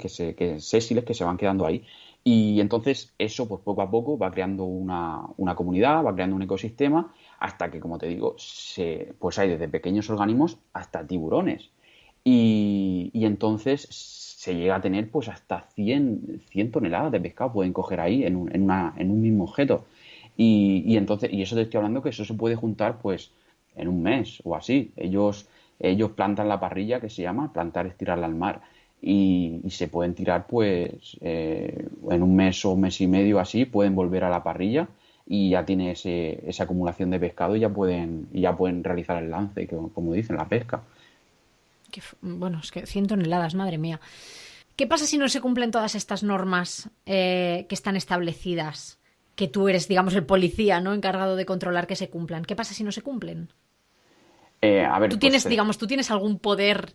sésiles que se van quedando ahí. Y entonces eso pues poco a poco va creando una comunidad, va creando un ecosistema, hasta que, como te digo, pues hay desde pequeños organismos hasta tiburones. Y entonces se llega a tener pues hasta 100 toneladas de pescado pueden coger ahí en un mismo objeto. Y eso te estoy hablando que eso se puede juntar pues en un mes o así. Ellos plantan la parrilla, que se llama plantar es tirarla al mar. y se pueden tirar pues en un mes o un mes y medio así, pueden volver a la parrilla y ya tiene esa acumulación de pescado y ya pueden realizar el lance, como dicen, la pesca. Bueno, es que 100 toneladas, madre mía. ¿Qué pasa si no se cumplen todas estas normas que están establecidas? Que tú eres, digamos, el policía, ¿no? Encargado de controlar que se cumplan. ¿Qué pasa si no se cumplen? A ver, Tú pues tienes, digamos, tú tienes algún poder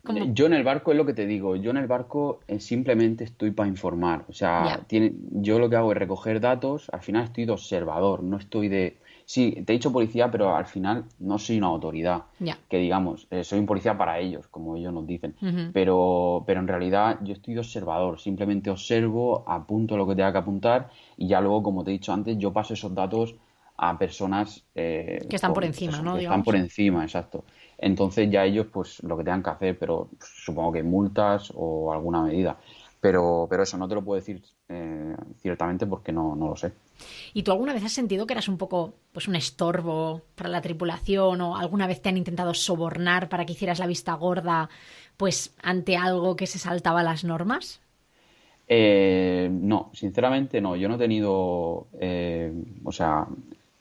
como... yo en el barco es lo que te digo, yo en el barco simplemente estoy para informar, o sea, Ya, yo lo que hago es recoger datos, al final estoy de observador, no estoy de... Sí, te he dicho policía, pero al final no soy una autoridad, ya. que digamos, soy un policía para ellos, como ellos nos dicen, Ujú. pero en realidad yo estoy de observador, simplemente observo, apunto lo que tenga que apuntar y ya luego, como te he dicho antes, yo paso esos datos a personas Que están por encima, ¿no? que están por Digamos. encima, exacto. Entonces ya ellos pues lo que tengan que hacer, pero pues, supongo que multas o alguna medida. Pero eso no te lo puedo decir ciertamente porque no lo sé. ¿Y tú alguna vez has sentido que eras un poco, pues, un estorbo para la tripulación o alguna vez te han intentado sobornar para que hicieras la vista gorda, pues, ante algo que se saltaba las normas? No, sinceramente no. Yo no he tenido, o sea,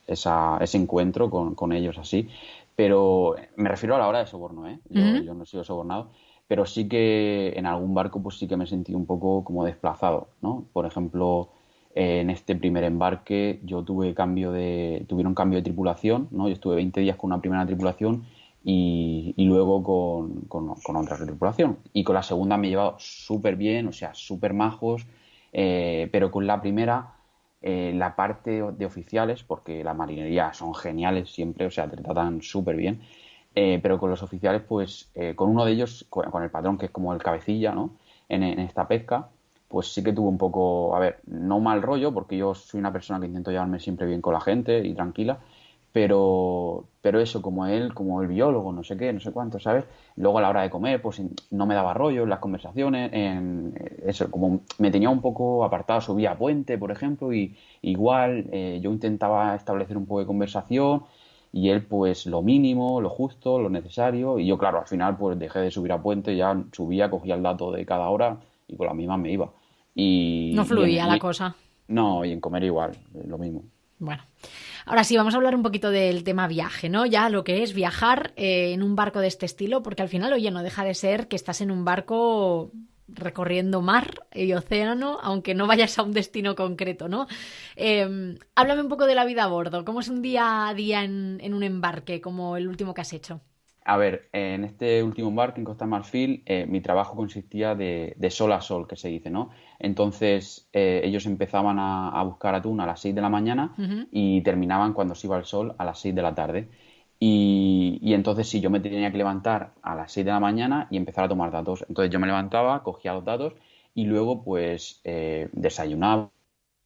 ese encuentro con ellos así, pero me refiero a la hora de soborno, ¿eh? Ujú. Yo no he sido sobornado, pero sí que en algún barco pues sí que me he sentido un poco como desplazado, ¿no? Por ejemplo, en este primer embarque yo tuvieron cambio de tripulación, ¿no? Yo estuve 20 días con una primera tripulación y luego con otra tripulación. Y con la segunda me he llevado súper bien, o sea, súper majos, pero con la primera, la parte de oficiales, porque la marinería son geniales siempre, o sea, te tratan súper bien, pero con los oficiales, pues con uno de ellos, con el patrón, que es como el cabecilla, ¿no? En esta pesca, pues sí que tuvo un poco, a ver, no mal rollo, porque yo soy una persona que intento llevarme siempre bien con la gente y tranquila, pero eso, como él, como el biólogo, no sé qué, no sé cuánto, ¿sabes? Luego a la hora de comer, pues no me daba rollo en las conversaciones, eso, como me tenía un poco apartado, subía a puente, por ejemplo, y igual yo intentaba establecer un poco de conversación y él pues lo mínimo, lo justo, lo necesario, y yo claro, al final pues dejé de subir a puente, ya subía, cogía el dato de cada hora y con la misma me iba. No Y, y en, fluía la y- cosa. no, y en comer igual, lo mismo. Bueno, ahora sí, vamos a hablar un poquito del tema viaje, ¿no? Ya lo que es viajar en un barco de este estilo, porque al final, oye, no deja de ser que estás en un barco recorriendo mar y océano, aunque no vayas a un destino concreto, ¿no? Háblame un poco de la vida a bordo. ¿Cómo es un día a día en un embarque como el último que has hecho? A ver, en este último embarque en Costa de Marfil, mi trabajo consistía de sol a sol, que se dice, ¿no? Entonces, ellos empezaban a buscar atún a las 6 de la mañana Ujú. y terminaban cuando se iba el sol a las 6 de la tarde. Y entonces, sí, yo me tenía que levantar a las 6 de la mañana y empezar a tomar datos. Entonces, yo me levantaba, cogía los datos y luego, pues, desayunaba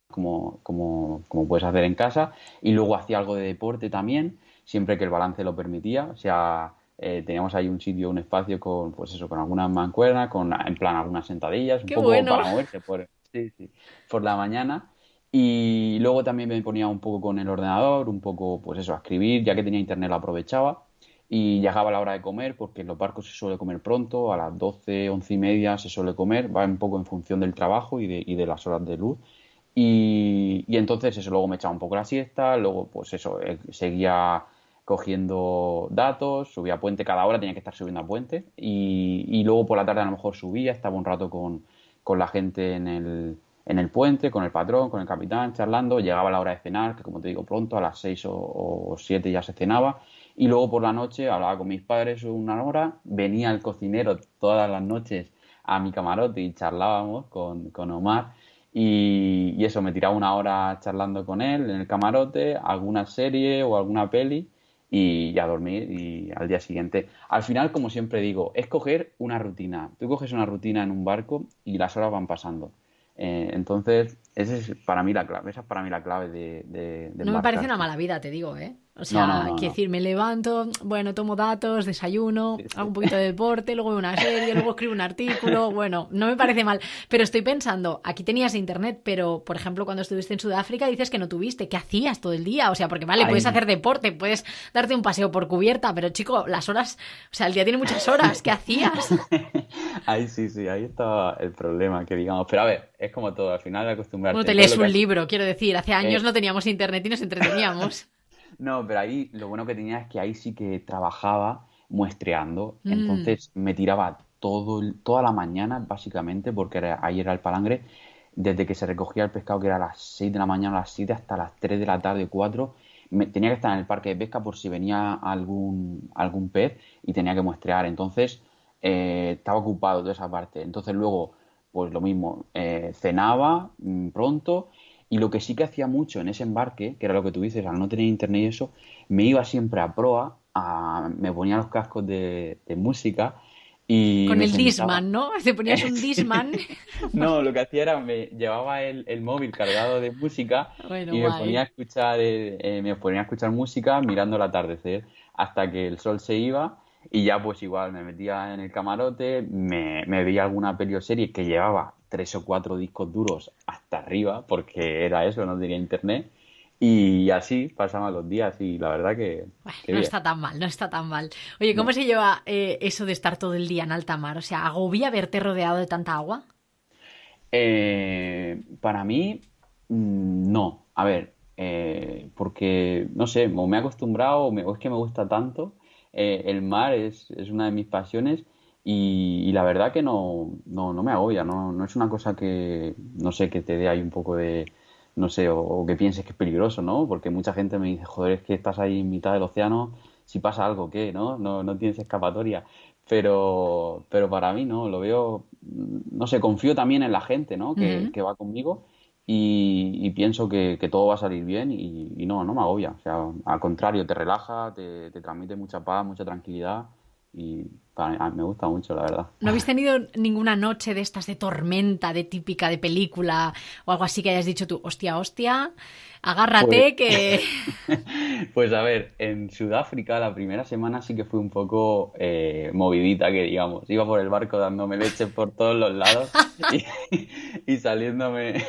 como puedes hacer en casa, y luego hacía algo de deporte también, siempre que el balance lo permitía, o sea, teníamos ahí un sitio, un espacio con, pues eso, con algunas mancuernas, en plan algunas sentadillas, un ¡Qué poco bueno! para moverse sí, sí, por la mañana. Y luego también me ponía un poco con el ordenador, un poco, pues eso, a escribir, ya que tenía internet lo aprovechaba. Y llegaba la hora de comer, porque en los barcos se suele comer pronto, a las 12 11 y media se suele comer, va un poco en función del trabajo y de las horas de luz. Y entonces eso, luego me echaba un poco la siesta, luego pues eso, seguía cogiendo datos, subía a puente, cada hora tenía que estar subiendo a puente y luego por la tarde a lo mejor subía, estaba un rato con la gente en el puente, con el patrón, con el capitán, charlando, llegaba la hora de cenar, que como te digo pronto, a las 6 o 7 ya se cenaba, y luego por la noche hablaba con mis padres una hora, venía el cocinero todas las noches a mi camarote y charlábamos con Omar. Y eso, me tiraba una hora charlando con él en el camarote, alguna serie o alguna peli y a dormir y al día siguiente. Al final, como siempre digo, es coger una rutina. Tú coges una rutina en un barco y las horas van pasando. Entonces, esa es para mí la clave de No me parece embarcar. una mala vida, te digo, ¿eh? O No, no, sea, no, quiero no. decir, me levanto, bueno, tomo datos, desayuno, Sí, hago sí. un poquito de deporte, luego veo una serie, luego escribo un artículo. Bueno, no me parece mal. Pero estoy pensando, aquí tenías internet, pero, por ejemplo, cuando estuviste en Sudáfrica dices que no tuviste. ¿Qué hacías todo el día? O sea, porque vale, puedes Ay, hacer deporte, puedes darte un paseo por cubierta, pero chico, las horas, o sea, el día tiene muchas horas. ¿Qué hacías? ahí sí, sí, ahí estaba el problema, que digamos. Pero a ver, es como todo, al final de Bueno, acostumbrarte. te Entonces lees lo que un hace, libro, quiero decir. Hace años eh, no teníamos internet y nos entreteníamos. no, pero ahí lo bueno que tenía es que ahí sí que trabajaba muestreando. Mm. Entonces me tiraba toda la mañana, básicamente, porque ahí era el palangre, desde que se recogía el pescado, que era a las 6 de la mañana, a las 7 hasta las 3 de la tarde, 4. Tenía que estar en el parque de pesca por si venía algún pez y tenía que muestrear. Entonces estaba ocupado toda esa parte. Entonces luego, pues lo mismo, cenaba pronto. Y lo que sí que hacía mucho en ese embarque, que era lo que tú dices, al no tener internet y eso, me iba siempre a proa, me ponía los cascos de música y Con me el sentaba. Discman, ¿no? Te ponías un Sí. Discman. No, lo que hacía era me llevaba el móvil cargado de música Bueno, y guay. me ponía a escuchar música mirando el atardecer hasta que el sol se iba y ya pues igual me metía en el camarote, me veía alguna peli o serie que llevaba 3 o 4 discos duros hasta arriba porque era eso, no tenía internet y así pasaban los días y la verdad Bueno, que no bien. está tan mal, no está tan mal. Oye, ¿cómo No. se lleva eso de estar todo el día en alta mar? O sea, ¿agobia verte rodeado de tanta agua? Para mí, no. A ver, porque, no sé, o me he acostumbrado o es que me gusta tanto. El mar es una de mis pasiones y la verdad que no me agobia, no es una cosa que, no sé, que te dé ahí un poco de, no sé, o que pienses que es peligroso, ¿no? Porque mucha gente me dice, joder, es que estás ahí en mitad del océano, si pasa algo, ¿qué? No tienes escapatoria. Pero para mí no, lo veo, no sé, confío también en la gente, ¿no? Ujú. Que va conmigo y pienso que todo va a salir bien y no me agobia. O sea, al contrario, te relaja, te transmite mucha paz, mucha tranquilidad y a mí me gusta mucho, la verdad. ¿No habéis tenido ninguna noche de estas de tormenta, de típica de película o algo así que hayas dicho tú, hostia, hostia, Pues, agárrate que... pues a ver, en Sudáfrica la primera semana sí que fue un poco movidita, que digamos. Iba por el barco dándome leche por todos los lados y, y saliéndome.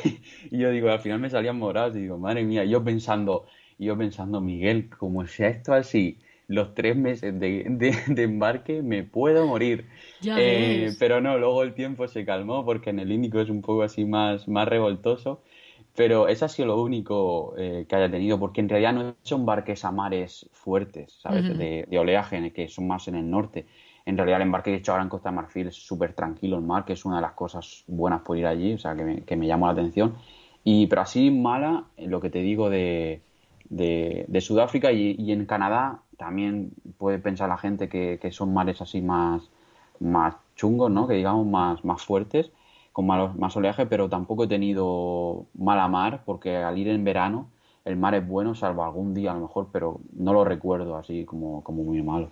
Y yo digo, al final me salían morados y digo, madre mía, yo pensando, Miguel, como sea esto así, los 3 meses de embarque me puedo morir. Ya ves. Pero no, luego el tiempo se calmó porque en el Índico es un poco así más revoltoso. Pero eso ha sido lo único que haya tenido, porque en realidad no son barques a mares fuertes, ¿sabes? Ujú. De oleaje, que son más en el norte. En realidad el embarque que he hecho ahora en Costa de Marfil es súper tranquilo el mar, que es una de las cosas buenas por ir allí, o sea, que me llamó la atención. Pero así mala, lo que te digo de Sudáfrica y en Canadá también puede pensar la gente que son mares así más chungos, ¿no? Que digamos más fuertes con más oleaje, pero tampoco he tenido mala mar, porque al ir en verano el mar es bueno, salvo algún día a lo mejor, pero no lo recuerdo así como muy malo.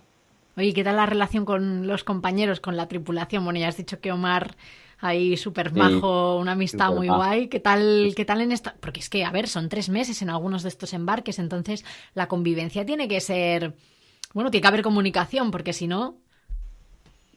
Oye, ¿qué tal la relación con los compañeros, con la tripulación? Bueno, ya has dicho que Omar ahí súper Sí, majo, una amistad súper muy majo. guay. Sí, Qué tal en esta? Porque es que, a ver, son 3 meses en algunos de estos embarques, entonces la convivencia tiene que ser, bueno, tiene que haber comunicación, porque si no,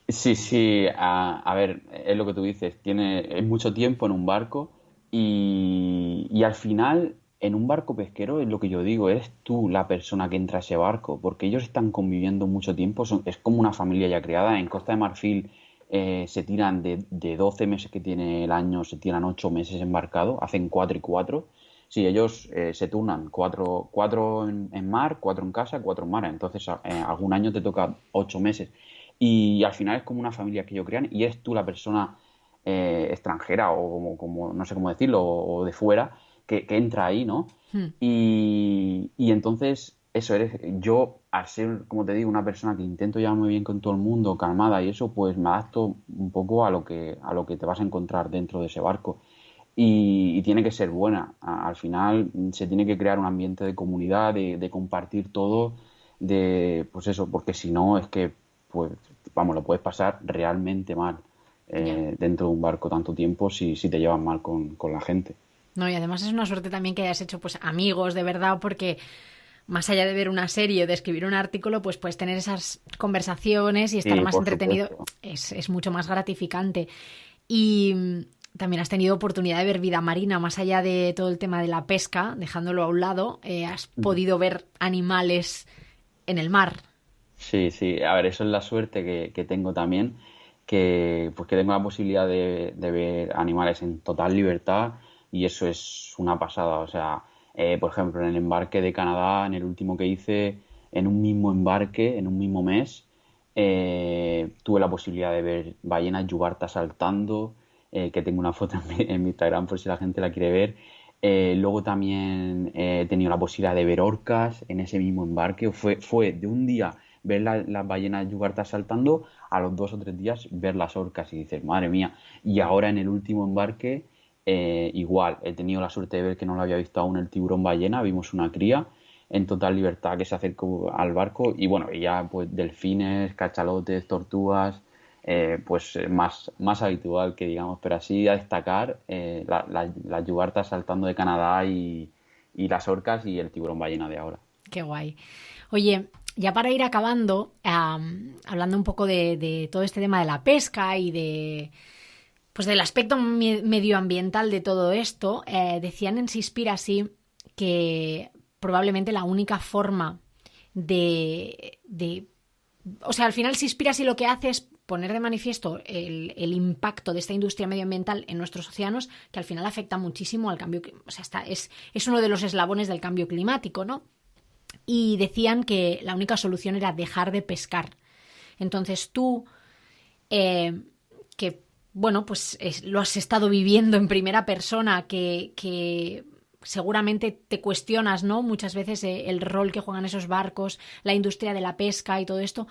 sí, sí, a ver, es lo que tú dices, es mucho tiempo en un barco y al final en un barco pesquero es lo que yo digo, eres tú la persona que entra a ese barco, porque ellos están conviviendo mucho tiempo, es como una familia ya creada. En Costa de Marfil se tiran de 12 meses que tiene el año, se tiran 8 meses embarcado, hacen 4 y 4. Sí, ellos se turnan, cuatro en mar, 4 en casa, 4 en mar. Entonces, algún año te toca 8 meses. Y al final es como una familia que ellos crean y eres tú la persona extranjera o no sé cómo decirlo, o de fuera, que entra ahí, ¿no? hmm, Y entonces, eso eres, yo, al ser, como te digo, una persona que intento llevarme bien con todo el mundo, calmada y eso, pues me adapto un poco a lo que te vas a encontrar dentro de ese barco. Y tiene que ser buena. Al final se tiene que crear un ambiente de comunidad, de compartir todo, pues eso, porque si no es que, pues, vamos, lo puedes pasar realmente mal ya. dentro de un barco tanto tiempo si te llevas mal con la gente. No, y además es una suerte también que hayas hecho pues amigos de verdad, porque más allá de ver una serie o de escribir un artículo, pues puedes tener esas conversaciones y estar Sí, más por entretenido. supuesto. Es mucho más gratificante. Y también has tenido oportunidad de ver vida marina, más allá de todo el tema de la pesca, dejándolo a un lado, has podido ver animales en el mar. Sí, sí, a ver, eso es la suerte que tengo también, que pues que tengo la posibilidad de ver animales en total libertad y eso es una pasada. O sea, por ejemplo, en el embarque de Canadá, en el último que hice, en un mismo embarque, en un mismo mes, tuve la posibilidad de ver ballenas yubartas saltando, que tengo una foto en mi Instagram por si la gente la quiere ver. Luego también he tenido la posibilidad de ver orcas en ese mismo embarque. Fue de un día ver las ballenas yugartas saltando, a los 2 o 3 días ver las orcas y dices, madre mía. Y ahora en el último embarque, igual, he tenido la suerte de ver que no lo había visto aún el tiburón ballena, vimos una cría en total libertad que se acercó al barco y bueno, y ya pues delfines, cachalotes, tortugas, más habitual que digamos, pero así a destacar las yugartas saltando de Canadá y las orcas y el tiburón ballena de ahora. Qué guay. Oye, ya para ir acabando, hablando un poco de todo este tema de la pesca y pues del aspecto medioambiental de todo esto, decían en Seaspiracy que probablemente la única forma o sea, al final Seaspiracy lo que hace es poner de manifiesto el impacto de esta industria medioambiental en nuestros océanos, que al final afecta muchísimo al cambio, o sea, es uno de los eslabones del cambio climático, ¿no? Y decían que la única solución era dejar de pescar. Entonces tú, que bueno, pues lo has estado viviendo en primera persona, que seguramente te cuestionas, ¿no? Muchas veces el rol que juegan esos barcos, la industria de la pesca y todo esto.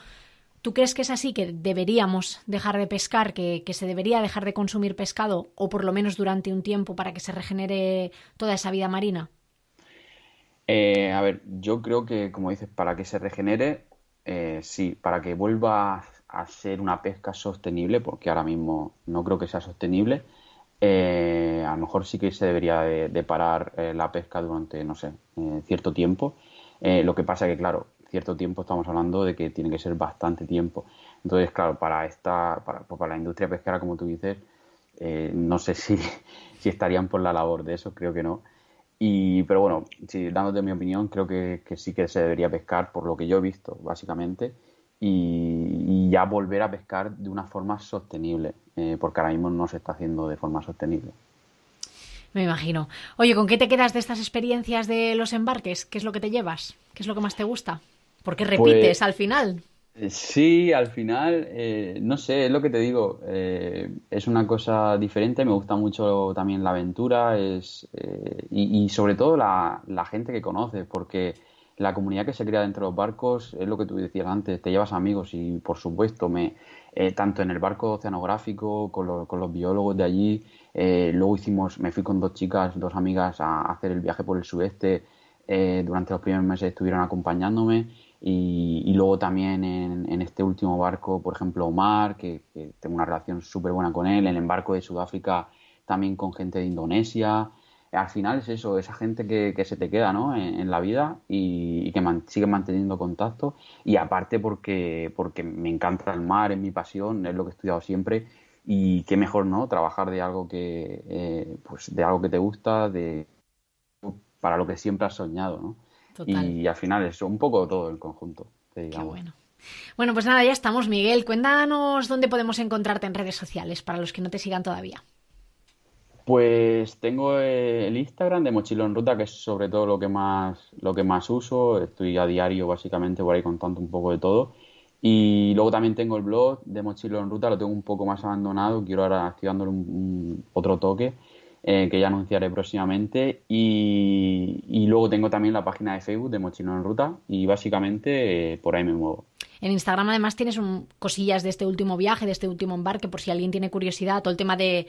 ¿Tú crees que es así, que deberíamos dejar de pescar, que se debería dejar de consumir pescado, o por lo menos durante un tiempo para que se regenere toda esa vida marina? A ver, yo creo que, como dices, para que se regenere, sí, para que vuelva a ser una pesca sostenible, porque ahora mismo no creo que sea sostenible, a lo mejor sí que se debería de parar la pesca durante, no sé, cierto tiempo. Lo que pasa que, claro, cierto tiempo estamos hablando de que tiene que ser bastante tiempo. Entonces, claro, para la industria pesquera, como tú dices, no sé si estarían por la labor de eso, creo que no. Pero bueno, sí, dándote mi opinión, creo que sí que se debería pescar por lo que yo he visto, básicamente, y ya volver a pescar de una forma sostenible, porque ahora mismo no se está haciendo de forma sostenible. Me imagino. Oye, ¿con qué te quedas de estas experiencias de los embarques? ¿Qué es lo que te llevas? ¿Qué es lo que más te gusta? ¿Por qué Pues repites al final? sí, al final, no sé, es lo que te digo, es una cosa diferente, me gusta mucho también la aventura y sobre todo la gente que conoces, porque la comunidad que se crea dentro de los barcos es lo que tú decías antes, te llevas amigos y por supuesto, tanto en el barco oceanográfico, con los biólogos de allí, luego me fui con 2 chicas, 2 amigas a hacer el viaje por el sudeste, durante los primeros meses estuvieron acompañándome. Y luego también en este último barco, por ejemplo, Omar, que tengo una relación súper buena con él, en el barco de Sudáfrica también con gente de Indonesia. Al final es eso, esa gente que se te queda, ¿no? en la vida y que sigue manteniendo contacto. Y aparte porque me encanta el mar, es mi pasión, es lo que he estudiado siempre. Y qué mejor, ¿no? Trabajar de algo pues de algo que te gusta, para lo que siempre has soñado, ¿no? Total. Y al final es un poco todo el conjunto, que Qué digamos. bueno. Bueno, pues nada, ya estamos, Miguel. Cuéntanos dónde podemos encontrarte en redes sociales para los que no te sigan todavía. Pues tengo el Instagram de Mochilo en Ruta, que es sobre todo lo que más uso. Estoy a diario básicamente por ahí contando un poco de todo. Y luego también tengo el blog de Mochilo en Ruta, lo tengo un poco más abandonado. Quiero ahora estoy dándole otro toque, que ya anunciaré próximamente. Y luego tengo también la página de Facebook de Mochilo en Ruta y básicamente por ahí me muevo. En Instagram además tienes cosillas de este último viaje, de este último embarque, por si alguien tiene curiosidad, todo el tema de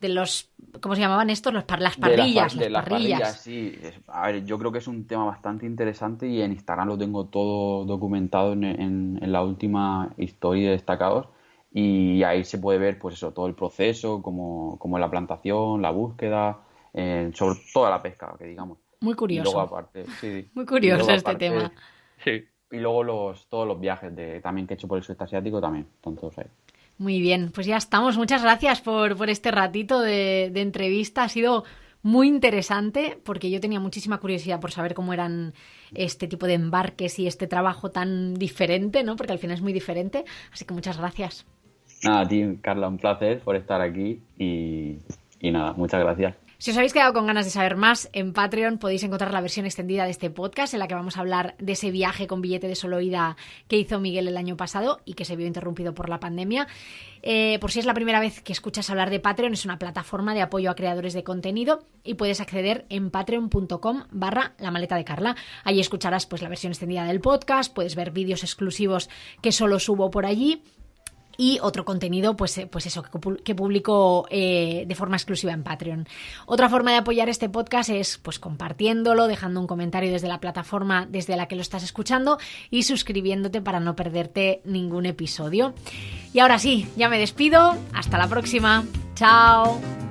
los, ¿cómo se llamaban estos? Las parrillas, las De las parrillas, parrillas. sí. A ver, yo creo que es un tema bastante interesante y en Instagram lo tengo todo documentado en la última historia de destacados y ahí se puede ver, pues eso, todo el proceso, como la plantación, la búsqueda, sobre toda la pesca, que digamos. Muy Y curioso. luego aparte, sí. Muy Y curioso luego este aparte, tema. sí. Y luego todos los viajes también que he hecho por el sudeste asiático también, están todos ahí. Muy bien, pues ya estamos. Muchas gracias por este ratito de entrevista. Ha sido muy interesante porque yo tenía muchísima curiosidad por saber cómo eran este tipo de embarques y este trabajo tan diferente, ¿no? Porque al final es muy diferente. Así que muchas gracias. Nada, a ti, Carla, un placer por estar aquí y nada, muchas gracias. Si os habéis quedado con ganas de saber más, en Patreon podéis encontrar la versión extendida de este podcast en la que vamos a hablar de ese viaje con billete de solo ida que hizo Miguel el año pasado y que se vio interrumpido por la pandemia. Por si es la primera vez que escuchas hablar de Patreon, es una plataforma de apoyo a creadores de contenido y puedes acceder en patreon.com/La Maleta de Carla. Ahí escucharás pues la versión extendida del podcast, puedes ver vídeos exclusivos que solo subo por allí. Y otro contenido, pues eso, que publico de forma exclusiva en Patreon. Otra forma de apoyar este podcast es pues compartiéndolo, dejando un comentario desde la plataforma desde la que lo estás escuchando y suscribiéndote para no perderte ningún episodio. Y ahora sí, ya me despido. Hasta la próxima. Chao.